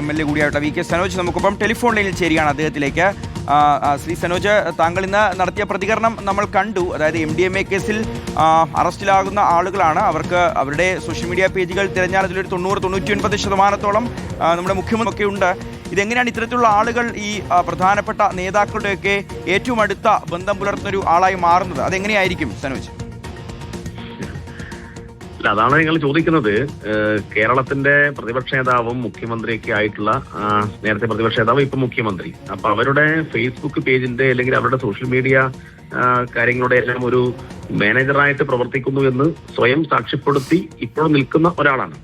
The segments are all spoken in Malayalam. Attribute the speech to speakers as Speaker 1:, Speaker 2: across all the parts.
Speaker 1: MLA കൂടിയായിട്ടുള്ള VK സനോജ് നമുക്കൊപ്പം ടെലിഫോൺ ലൈനിൽ ചേരുകയാണ്. അദ്ദേഹത്തിലേക്ക് ശ്രീ സനോജ്, താങ്കൾ ഇന്ന് നടത്തിയ പ്രതികരണം നമ്മൾ കണ്ടു. അതായത് MDMA കേസിൽ അറസ്റ്റിലാകുന്ന ആളുകളാണ്. അവർക്ക് അവരുടെ സോഷ്യൽ മീഡിയ പേജുകൾ തിരഞ്ഞാൽ അതിലൊരു 90-99% നമ്മുടെ മുഖ്യമന്ത്രിയൊക്കെ ഉണ്ട്. ഇതെങ്ങനെയാണ് ഇത്തരത്തിലുള്ള ആളുകൾ ഈ പ്രധാനപ്പെട്ട നേതാക്കളുടെയൊക്കെ ഏറ്റവും അടുത്ത ബന്ധം പുലർത്തുന്നൊരു ആളായി മാറുന്നത്? അതെങ്ങനെയായിരിക്കും സനോജ്?
Speaker 2: അല്ല, അതാണ് നിങ്ങൾ ചോദിക്കുന്നത്. കേരളത്തിന്റെ പ്രതിപക്ഷ നേതാവും മുഖ്യമന്ത്രിയൊക്കെ ആയിട്ടുള്ള നേരത്തെ പ്രതിപക്ഷ നേതാവ് ഇപ്പൊ മുഖ്യമന്ത്രി, അപ്പൊ അവരുടെ ഫേസ്ബുക്ക് പേജിന്റെ അല്ലെങ്കിൽ അവരുടെ സോഷ്യൽ മീഡിയ കാര്യങ്ങളുടെ എല്ലാം ഒരു മാനേജറായിട്ട് പ്രവർത്തിക്കുന്നു എന്ന് സ്വയം സാക്ഷ്യപ്പെടുത്തി ഇപ്പോഴും നിൽക്കുന്ന ഒരാളാണ്.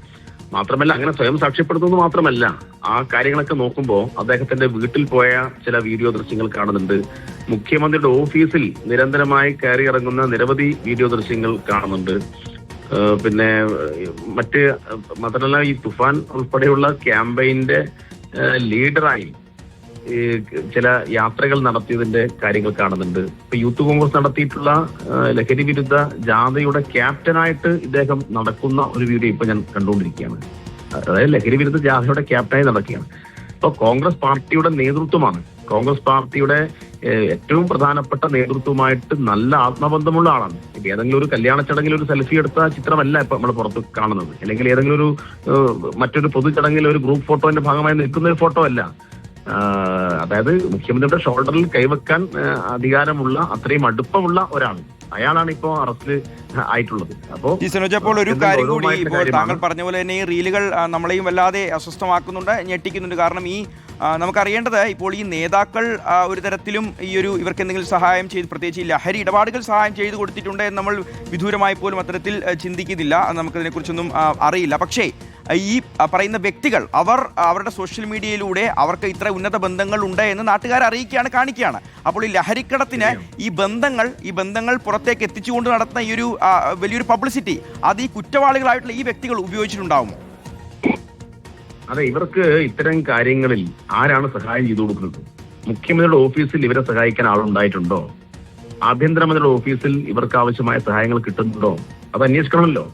Speaker 2: മാത്രമല്ല, അങ്ങനെ സ്വയം സാക്ഷ്യപ്പെടുത്തുന്നത് മാത്രമല്ല, ആ കാര്യങ്ങളൊക്കെ നോക്കുമ്പോൾ അദ്ദേഹത്തിന്റെ വീട്ടിൽ പോയ ചില വീഡിയോ ദൃശ്യങ്ങൾ കാണുന്നുണ്ട്. മുഖ്യമന്ത്രിയുടെ ഓഫീസിൽ നിരന്തരമായി കയറി ഇറങ്ങുന്ന നിരവധി വീഡിയോ ദൃശ്യങ്ങൾ കാണുന്നുണ്ട്. പിന്നെ മാത്രമല്ല, ഈ തുഫാൻ ഉൾപ്പെടെയുള്ള ക്യാമ്പയിന്റെ ലീഡറായി ചില യാത്രകൾ നടത്തിയതിന്റെ കാര്യങ്ങൾ കാണുന്നുണ്ട്. ഇപ്പൊ യൂത്ത് കോൺഗ്രസ് നടത്തിയിട്ടുള്ള ലഹരി വിരുദ്ധ ജാഥയുടെ ക്യാപ്റ്റനായിട്ട് ഇദ്ദേഹം നടക്കുന്ന ഒരു വീഡിയോ ഇപ്പൊ ഞാൻ കണ്ടുകൊണ്ടിരിക്കുകയാണ്. അതായത് ലഹരി വിരുദ്ധ ജാഥയുടെ ക്യാപ്റ്റനായി നടക്കുകയാണ്. ഇപ്പൊ കോൺഗ്രസ് പാർട്ടിയുടെ നേതൃത്വമാണ്. കോൺഗ്രസ് പാർട്ടിയുടെ ഏറ്റവും പ്രധാനപ്പെട്ട നേതൃത്വമായിട്ട് നല്ല ആത്മബന്ധമുള്ള ആളാണ്. ഇപ്പൊ ഏതെങ്കിലും ഒരു കല്യാണ ചടങ്ങിൽ ഒരു സെൽഫി എടുത്ത ചിത്രമല്ല ഇപ്പൊ നമ്മൾ പുറത്ത് കാണുന്നത്, അല്ലെങ്കിൽ ഏതെങ്കിലും ഒരു മറ്റൊരു പൊതുചടങ്ങിൽ ഒരു ഗ്രൂപ്പ് ഫോട്ടോന്റെ ഭാഗമായി നിൽക്കുന്ന ഒരു ഫോട്ടോ അല്ല. അതായത് മുഖ്യമന്ത്രിയുടെ ഷോൾഡറിൽ കൈവെക്കാൻ അധികാരമുള്ള, അത്രയും അടുപ്പമുള്ള ഒരാൾ, അയാളാണ് ഇപ്പോ അറസ്റ്റിൽ ആയിട്ടുള്ളത്.
Speaker 1: അപ്പോൾ ഒരു കാര്യം കൂടി, ഇപ്പോൾ താങ്കൾ പറഞ്ഞ പോലെ തന്നെ ഈ റീലുകൾ നമ്മളെയും വല്ലാതെ അസ്വസ്ഥമാക്കുന്നുണ്ട്, ഞെട്ടിക്കുന്നുണ്ട്. കാരണം ഈ നമുക്കറിയേണ്ടത്, ഇപ്പോൾ ഈ നേതാക്കൾ ഒരു തരത്തിലും ഇവർക്ക് എന്തെങ്കിലും സഹായം ചെയ്ത്, പ്രത്യേകിച്ച് ഈ ലഹരി ഇടപാടുകൾ സഹായം ചെയ്തു കൊടുത്തിട്ടുണ്ട് എന്ന് നമ്മൾ വിദൂരമായി പോലും അത്തരത്തിൽ ചിന്തിക്കുന്നില്ല. നമുക്കതിനെക്കുറിച്ചൊന്നും അറിയില്ല. പക്ഷേ ഈ പറയുന്ന വ്യക്തികൾ അവരുടെ സോഷ്യൽ മീഡിയയിലൂടെ അവർക്ക് ഇത്ര ഉന്നത ബന്ധങ്ങൾ ഉണ്ട് എന്ന് നാട്ടുകാരെ അറിയിക്കുകയാണ്, കാണിക്കുകയാണ്. അപ്പോൾ ഈ ലഹരിക്കടത്തിന് ഈ ബന്ധങ്ങൾ പുറത്തേക്ക് എത്തിച്ചുകൊണ്ട് നടത്തുന്ന ഈ ഒരു വലിയൊരു പബ്ലിസിറ്റി അത് ഈ കുറ്റവാളികളായിട്ടുള്ള ഈ വ്യക്തികൾ ഉപയോഗിച്ചിട്ടുണ്ടാവുമോ?
Speaker 2: അതെ, ഇവർക്ക് ഇത്തരം കാര്യങ്ങളിൽ ആരാണ് സഹായം ചെയ്തു കൊടുക്കുന്നത്? മുഖ്യമന്ത്രിയുടെ ഓഫീസിൽ ഇവരെ സഹായിക്കാൻ ആളുണ്ടായിട്ടുണ്ടോ? ആഭ്യന്തരമന്ത്രിയുടെ ഓഫീസിൽ ഇവർക്ക് ആവശ്യമായ സഹായങ്ങൾ കിട്ടുന്നുണ്ടോ? അത് അന്വേഷിക്കണമല്ലോ.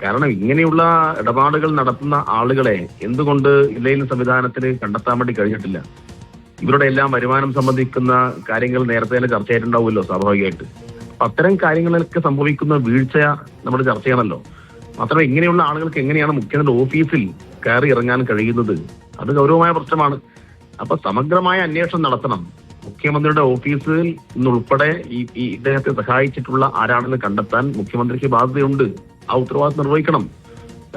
Speaker 2: കാരണം ഇങ്ങനെയുള്ള ഇടപാടുകൾ നടത്തുന്ന ആളുകളെ എന്തുകൊണ്ട് ഇലയിൽ സംവിധാനത്തിന് കണ്ടെത്താൻ വേണ്ടി കഴിഞ്ഞിട്ടില്ല? ഇവരുടെ എല്ലാം വരുമാനം സംബന്ധിക്കുന്ന കാര്യങ്ങൾ നേരത്തെ തന്നെ ചർച്ച ചെയ്തിട്ടുണ്ടാവുമല്ലോ സ്വാഭാവികമായിട്ട്. അപ്പൊ അത്തരം കാര്യങ്ങളൊക്കെ സംഭവിക്കുന്ന വീഴ്ച നമ്മൾ ചർച്ച ചെയ്യണമല്ലോ. മാത്രമല്ല, ഇങ്ങനെയുള്ള ആളുകൾക്ക് എങ്ങനെയാണ് മുഖ്യമന്ത്രിയുടെ ഓഫീസിൽ കയറി ഇറങ്ങാൻ കഴിയുന്നത്? അത് ഗൗരവമായ പ്രശ്നമാണ്. അപ്പൊ സമഗ്രമായ അന്വേഷണം നടത്തണം. മുഖ്യമന്ത്രിയുടെ ഓഫീസിൽ നിന്നുൾപ്പെടെ ഈ ഇദ്ദേഹത്തെ സഹായിച്ചിട്ടുള്ള ആരാണെന്ന് കണ്ടെത്താൻ മുഖ്യമന്ത്രിക്ക് ബാധ്യതയുണ്ട്. ആ ഉത്തരവാദിത്വം നിർവഹിക്കണം.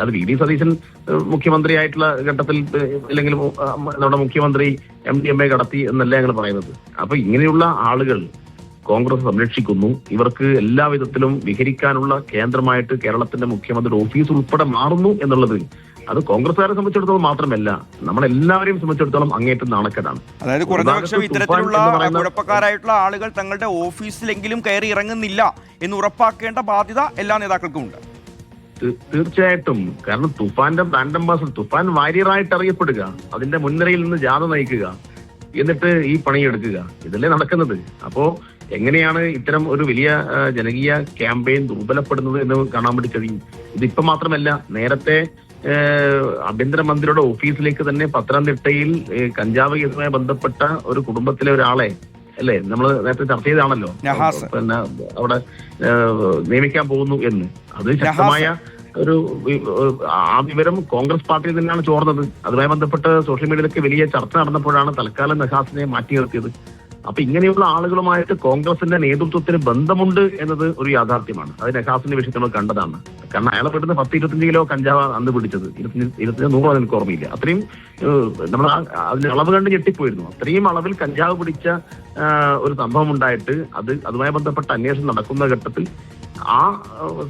Speaker 2: അത് VD സതീശൻ മുഖ്യമന്ത്രിയായിട്ടുള്ള ഘട്ടത്തിൽ, അല്ലെങ്കിൽ നമ്മുടെ മുഖ്യമന്ത്രി MDMA കടത്തി എന്നല്ല ഞങ്ങൾ പറയുന്നത്. അപ്പൊ ഇങ്ങനെയുള്ള ആളുകൾ കോൺഗ്രസ് സംരക്ഷിക്കുന്നു. ഇവർക്ക് എല്ലാവിധത്തിലും വിഹരിക്കാനുള്ള കേന്ദ്രമായിട്ട് കേരളത്തിന്റെ മുഖ്യമന്ത്രിയുടെ ഓഫീസ് ഉൾപ്പെടെ മാറുന്നു എന്നുള്ളത് അത് കോൺഗ്രസ്സുകാരെ സംബന്ധിച്ചിടത്തോളം മാത്രമല്ല, നമ്മളെല്ലാവരെയും സംബന്ധിച്ചിടത്തോളം അങ്ങേറ്റം നാണക്കേടാണ്.
Speaker 1: അതായത് കുറഞ്ഞപക്ഷം ഇത്തരത്തിലുള്ള കുഴപ്പക്കാരായിട്ടുള്ള ആളുകൾ തങ്ങളുടെ ഓഫീസിലെങ്കിലും കയറി ഇറങ്ങുന്നില്ല എന്ന് ഉറപ്പാക്കേണ്ട ബാധ്യത എല്ലാ നേതാക്കൾക്കും ഉണ്ട്.
Speaker 2: തീർച്ചയായിട്ടും. കാരണം തുഫാന്റെ ബ്രാൻഡ് അംബാസഡർ, തുഫാൻ വാരിയറായിട്ട് അറിയപ്പെടുക, അതിന്റെ മുൻനിരയിൽ നിന്ന് ജാഥ നയിക്കുക, എന്നിട്ട് ഈ പണിയെടുക്കുക, ഇതല്ലേ നടക്കുന്നത്. അപ്പോ എങ്ങനെയാണ് ഇത്തരം ഒരു വലിയ ജനകീയ ക്യാമ്പയിൻ ദുർബലപ്പെടുന്നത് എന്ന് കാണാൻ വേണ്ടി കഴിയും. ഇതിപ്പോ മാത്രമല്ല, നേരത്തെ ആഭ്യന്തരമന്ത്രിയുടെ ഓഫീസിലേക്ക് തന്നെ പത്തനംതിട്ടയിൽ കഞ്ചാവ് കേസുമായി ബന്ധപ്പെട്ട ഒരു കുടുംബത്തിലെ ഒരാളെ അല്ലേ നമ്മൾ നേരത്തെ ചർച്ച ചെയ്താണല്ലോ, പിന്നെ അവിടെ നിയമിക്കാൻ പോകുന്നു എന്ന്. അത് ശക്തമായ ആ വിവരം കോൺഗ്രസ് പാർട്ടിയിൽ തന്നെയാണ് ചോർന്നത്. അതുമായി ബന്ധപ്പെട്ട് സോഷ്യൽ മീഡിയയിലൊക്കെ വലിയ ചർച്ച നടന്നപ്പോഴാണ് തൽക്കാലം നഹാസിനെ മാറ്റി നിർത്തിയത്. അപ്പൊ ഇങ്ങനെയുള്ള ആളുകളുമായിട്ട് കോൺഗ്രസിന്റെ നേതൃത്വത്തിന് ബന്ധമുണ്ട് എന്നത് ഒരു യാഥാർത്ഥ്യമാണ്. അത് നഹാസിന്റെ വിഷയത്തിൽ നമ്മൾ കണ്ടതാണ്. കാരണം അയാളെ പെട്ടെന്ന് 10-25 കിലോ കഞ്ചാവ് അന്ന് പിടിച്ചത്, 100 എനിക്ക് ഓർമ്മയില്ല. അത്രയും നമ്മൾ അതിന്റെ അളവ് കണ്ട് ഞെട്ടിപ്പോയിരുന്നു. അത്രയും അളവിൽ കഞ്ചാവ് പിടിച്ച ഒരു സംഭവം ഉണ്ടായിട്ട് അതുമായി ബന്ധപ്പെട്ട അന്വേഷണം നടക്കുന്ന ഘട്ടത്തിൽ ആ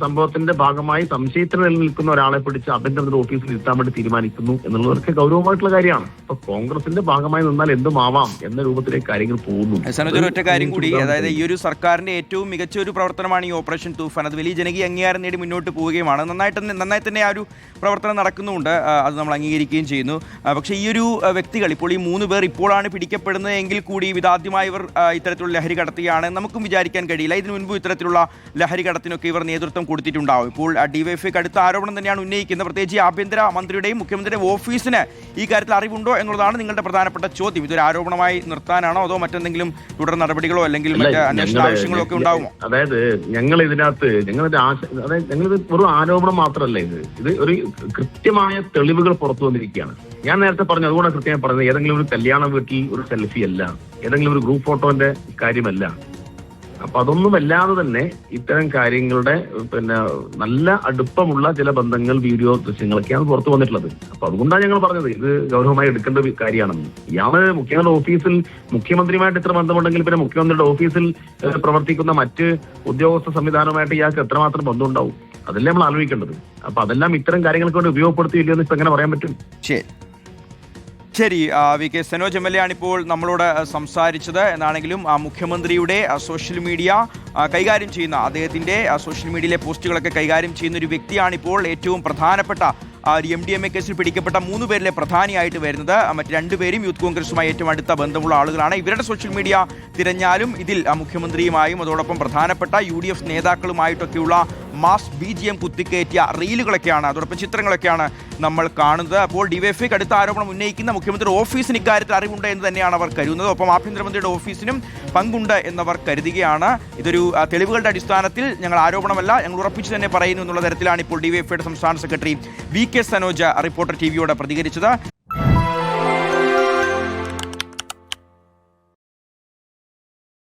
Speaker 2: സംഭവത്തിന്റെ ഭാഗമായി സംശയത്തിന് നിലനിൽക്കുന്ന ഒരാളെ പിടിച്ച് ആഭ്യന്തര ഓഫീസിൽ ഇരുത്താൻ വേണ്ടി തീരുമാനിക്കുന്നു എന്നുള്ളതൊക്കെ ഗൗരവമായിട്ടുള്ള കാര്യമാണ്. അപ്പൊ കോൺഗ്രസിന്റെ ഭാഗമായി നിന്നാൽ എന്തുമാവാം എന്ന രൂപത്തിലേക്ക് കാര്യങ്ങൾ പോകുന്നു.
Speaker 1: സനോജ്, ഒറ്റ കാര്യം കൂടി, അതായത് ഈ ഒരു സർക്കാരിന്റെ ഏറ്റവും മികച്ച ഒരു പ്രവർത്തനമാണ് ഈ ഓപ്പറേഷൻ തൂഫാൻ. അത് വലിയ ജനകീയ അംഗീകാരം നേടി മുന്നോട്ട് പോവുകയുമാണ്. നന്നായി തന്നെ ആ ഒരു പ്രവർത്തനം നടക്കുന്നുമുണ്ട്, അത് നമ്മൾ അംഗീകരിക്കുകയും ചെയ്യുന്നു. പക്ഷേ ഈ ഒരു വ്യക്തികൾ ഇപ്പോൾ ഈ 3 പേർ ഇപ്പോഴാണ് പിടിക്കപ്പെടുന്നത് എങ്കിൽ കൂടി ഇതാദ്യമായി ഇവർ ഇത്തരത്തിലുള്ള ലഹരി കടത്തുകയാണ് നമുക്കും വിചാരിക്കാൻ കഴിയില്ല. ഇതിനു മുൻപ് ഇത്തരത്തിലുള്ള ലഹരി കടത്തിനൊക്കെ ഇവർ നേതൃത്വം കൊടുത്തിട്ടുണ്ടാവും. ഇപ്പോൾ ഡിവൈഎഫ്ഐക്ക് അടുത്ത ആരോപണം തന്നെയാണ് ഉന്നയിക്കുന്നത്. പ്രത്യേകിച്ച് ആഭ്യന്തര മന്ത്രിയുടെയും മുഖ്യമന്ത്രിയുടെയും ഓഫീസിന് ഈ കാര്യത്തിൽ അറിവുണ്ടോ എന്നുള്ളതാണ് നിങ്ങളുടെ പ്രധാനപ്പെട്ട ചോദ്യം. ഇതൊരു ആരോപണമായി നിർത്താനാണോ അതോ മറ്റെന്തെങ്കിലും തുടർ നടപടികളോ അല്ലെങ്കിൽ മറ്റ് അന്വേഷണ ആവശ്യങ്ങളോ ഒക്കെ ഉണ്ടാവുമോ?
Speaker 2: അതായത് ഞങ്ങളിത് ഒരു ആരോപണം മാത്രമല്ല, ഇത് ഒരു കൃത്യമായ തെളിവുകൾ പുറത്തു വന്നിരിക്കുകയാണ്. ഞാൻ നേരത്തെ പറഞ്ഞു, അതുകൊണ്ട് കൃത്യമായി പറഞ്ഞത് ഏതെങ്കിലും ഒരു കല്യാണ വീട്ടിൽ ഒരു സെൽഫി അല്ല, ഏതെങ്കിലും ഒരു ഗ്രൂപ്പ് ഫോട്ടോന്റെ കാര്യമല്ല. അപ്പൊ അതൊന്നുമല്ലാതെ തന്നെ ഇത്തരം കാര്യങ്ങളുടെ നല്ല അടുപ്പമുള്ള ചില ബന്ധങ്ങൾ, വീഡിയോ ദൃശ്യങ്ങളൊക്കെയാണ് പുറത്തു വന്നിട്ടുള്ളത്. അപ്പൊ അതുകൊണ്ടാണ് ഞങ്ങൾ പറഞ്ഞത് ഇത് ഗൗരവമായി എടുക്കേണ്ട കാര്യമാണെന്ന്. ഇയാള് മുഖ്യമന്ത്രിയുടെ ഓഫീസിൽ മുഖ്യമന്ത്രിയുമായിട്ട് ഇത്ര ബന്ധമുണ്ടെങ്കിൽ പിന്നെ മുഖ്യമന്ത്രിയുടെ ഓഫീസിൽ പ്രവർത്തിക്കുന്ന മറ്റ് ഉദ്യോഗസ്ഥ സംവിധാനവുമായിട്ട് ഇയാൾക്ക് എത്രമാത്രം ബന്ധമുണ്ടാവും? അതല്ലേ നമ്മൾ ആലോചിക്കേണ്ടത്. അപ്പൊ അതെല്ലാം ഇത്തരം കാര്യങ്ങൾക്ക് വേണ്ടി ഉപയോഗപ്പെടുത്തിയില്ലോ എന്ന് ഇപ്പൊ എങ്ങനെ പറയാൻ പറ്റും?
Speaker 1: ശരി, V K Sanoj M L A ആണിപ്പോൾ നമ്മളോട് സംസാരിച്ചത്. എന്നാണെങ്കിലും മുഖ്യമന്ത്രിയുടെ സോഷ്യൽ മീഡിയ കൈകാര്യം ചെയ്യുന്ന, അദ്ദേഹത്തിൻ്റെ സോഷ്യൽ മീഡിയയിലെ പോസ്റ്റുകളൊക്കെ കൈകാര്യം ചെയ്യുന്ന ഒരു വ്യക്തിയാണിപ്പോൾ ഏറ്റവും പ്രധാനപ്പെട്ട MDMA കേസിൽ പിടിക്കപ്പെട്ട 3 പേരിലെ പ്രധാനിയായിട്ട് വരുന്നത്. മറ്റ് 2 പേരും യൂത്ത് കോൺഗ്രസുമായി ഏറ്റവും അടുത്ത ബന്ധമുള്ള ആളുകളാണ്. ഇവരുടെ സോഷ്യൽ മീഡിയ തിരഞ്ഞാലും ഇതിൽ മുഖ്യമന്ത്രിയുമായും അതോടൊപ്പം പ്രധാനപ്പെട്ട UDF നേതാക്കളുമായിട്ടൊക്കെയുള്ള മാസ് BGM കുത്തിക്കയറ്റിയ റീലുകളൊക്കെയാണ്, അതോടൊപ്പം ചിത്രങ്ങളൊക്കെയാണ് നമ്മൾ കാണുന്നത്. അപ്പോൾ ഡിവൈഎഫ്ഐക്ക് അടുത്ത ആരോപണം ഉന്നയിക്കുന്ന മുഖ്യമന്ത്രി ഓഫീസിന് ഇക്കാര്യത്തിൽ അറിവുണ്ട് എന്ന് തന്നെയാണ് അവർ കരുതുന്നത്. ഒപ്പം ആഭ്യന്തരമന്ത്രിയുടെ ഓഫീസിനും പങ്കുണ്ട് എന്നവർ കരുതുകയാണ്. ഇതൊരു തെളിവുകളുടെ അടിസ്ഥാനത്തിൽ ഞങ്ങൾ ആരോപണമല്ല, ഞങ്ങൾ ഉറപ്പിച്ചു തന്നെ പറയുന്നു എന്നുള്ള തരത്തിലാണ് ഇപ്പോൾ ഡിവൈഎഫ്ഐയുടെ സംസ്ഥാന secretary V K Sanoj reporter TVയോട് പ്രതികരിച്ചത്.